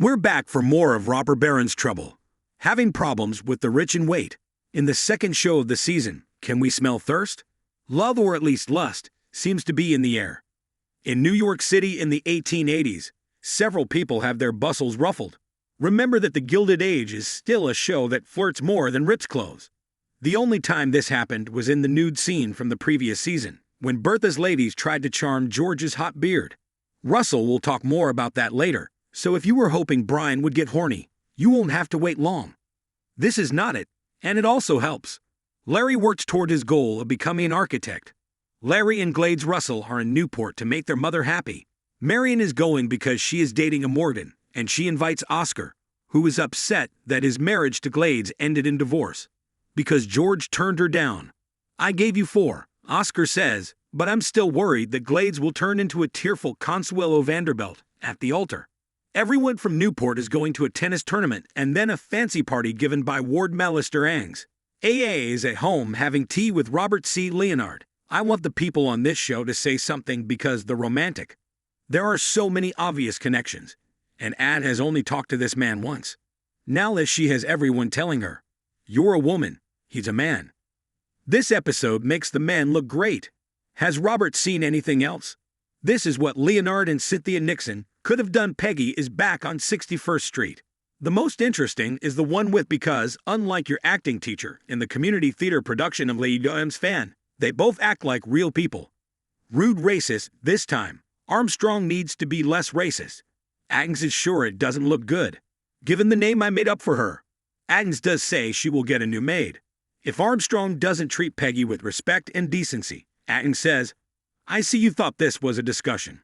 We're back for more of Robert Barron's trouble. Having problems with the rich and weight. In the second show of the season, Can We Smell Thirst? Love, or at least lust, seems to be in the air. In New York City in the 1880s, several people have their bustles ruffled. Remember that The Gilded Age is still a show that flirts more than rips clothes. The only time this happened was in the nude scene from the previous season, when Bertha's ladies tried to charm George's hot beard. Russell will talk more about that later, so if you were hoping Brian would get horny, you won't have to wait long. This is not it, and it also helps. Larry works toward his goal of becoming an architect. Larry and Glades Russell are in Newport to make their mother happy. Marion is going because she is dating a Morgan, and she invites Oscar, who is upset that his marriage to Glades ended in divorce, because George turned her down. I gave you 4, Oscar says, but I'm still worried that Glades will turn into a tearful Consuelo Vanderbilt at the altar. Everyone from Newport is going to a tennis tournament and then a fancy party given by Ward Mallister Angs. AA is at home having tea with Robert C. Leonard. I want the people on this show to say something because they're romantic. There are so many obvious connections, and Ad has only talked to this man once. Now that she has everyone telling her, "You're a woman, he's a man." This episode makes the man look great. Has Robert seen anything else? This is what Leonard and Cynthia Nixon could have done. Peggy is back on 61st Street. The most interesting is the one with because, unlike your acting teacher in the community theater production of Lady Diana's Fan, they both act like real people. Rude racist this time. Armstrong needs to be less racist. Agnes is sure it doesn't look good, given the name I made up for her. Agnes does say she will get a new maid if Armstrong doesn't treat Peggy with respect and decency. Agnes says, "I see you thought this was a discussion."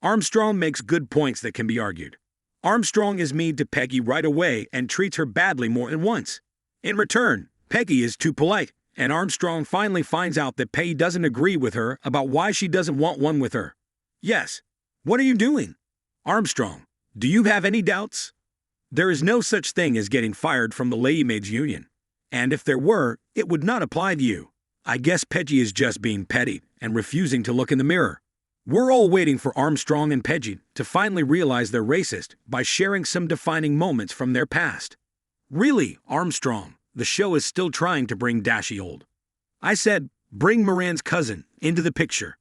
Armstrong makes good points that can be argued. Armstrong is mean to Peggy right away and treats her badly more than once. In return, Peggy is too polite, and Armstrong finally finds out that Peggy doesn't agree with her about why she doesn't want one with her. "Yes. What are you doing?" "Armstrong, do you have any doubts?" There is no such thing as getting fired from the Lady Maids Union. And if there were, it would not apply to you. I guess Peggy is just being petty and refusing to look in the mirror. We're all waiting for Armstrong and Peggy to finally realize they're racist by sharing some defining moments from their past. Really, Armstrong, the show is still trying to bring Dashy old. I said, bring Moran's cousin into the picture.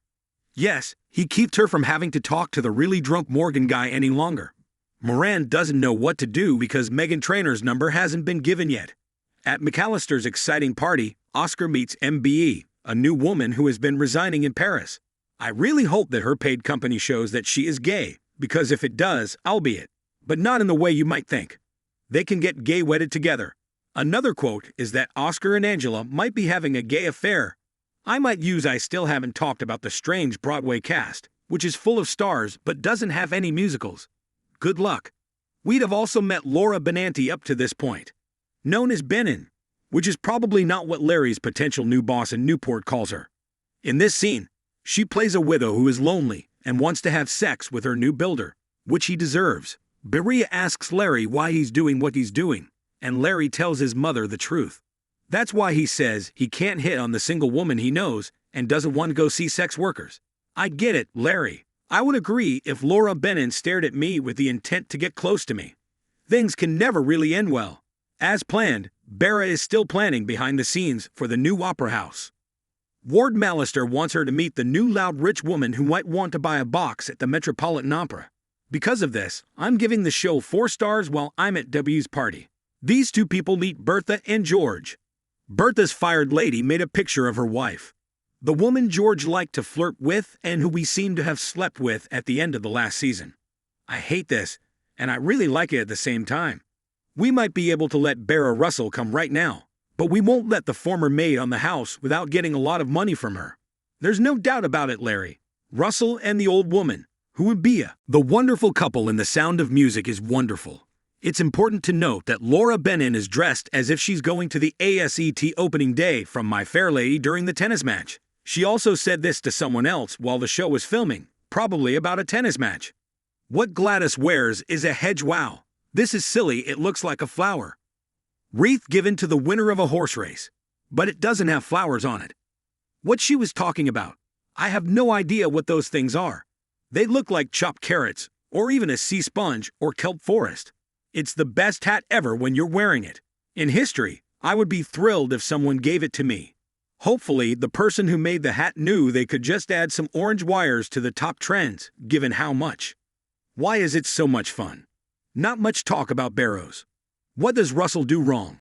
Yes, he keeps her from having to talk to the really drunk Morgan guy any longer. Moran doesn't know what to do because Megan Trainor's number hasn't been given yet. At McAllister's exciting party, Oscar meets MBE, a new woman who has been resigning in Paris. I really hope that her paid company shows that she is gay, because if it does, I'll be it. But not in the way you might think. They can get gay wedded together. Another quote is that Oscar and Angela might be having a gay affair. I might use I still haven't talked about the strange Broadway cast, which is full of stars but doesn't have any musicals. Good luck. We'd have also met Laura Benanti up to this point, known as Benin, which is probably not what Larry's potential new boss in Newport calls her. In this scene, she plays a widow who is lonely and wants to have sex with her new builder, which he deserves. Berea asks Larry why he's doing what he's doing, and Larry tells his mother the truth. That's why he says he can't hit on the single woman he knows and doesn't want to go see sex workers. I get it, Larry. I would agree if Laura Benin stared at me with the intent to get close to me. Things can never really end well. As planned, Bera is still planning behind the scenes for the new opera house. Ward Mallister wants her to meet the new loud rich woman who might want to buy a box at the Metropolitan Opera. Because of this, I'm giving the show 4 stars while I'm at W's party. These two people meet Bertha and George. Bertha's fired lady made a picture of her wife, the woman George liked to flirt with and who we seem to have slept with at the end of the last season. I hate this, and I really like it at the same time. We might be able to let Bera Russell come right now, but we won't let the former maid on the house without getting a lot of money from her. There's no doubt about it, Larry. Russell and the old woman, who would be the wonderful couple in The Sound of Music, is wonderful. It's important to note that Laura Benin is dressed as if she's going to the ASET opening day from My Fair Lady during the tennis match. She also said this to someone else while the show was filming, probably about a tennis match. What Gladys wears is a hedge. Wow, this is silly, it looks like a flower. Wreath given to the winner of a horse race, but it doesn't have flowers on it. What she was talking about, I have no idea what those things are. They look like chopped carrots, or even a sea sponge or kelp forest. It's the best hat ever when you're wearing it. In history, I would be thrilled if someone gave it to me. Hopefully, the person who made the hat knew they could just add some orange wires to the top trends, given how much. Why is it so much fun? Not much talk about Barrows. What does Russell do wrong?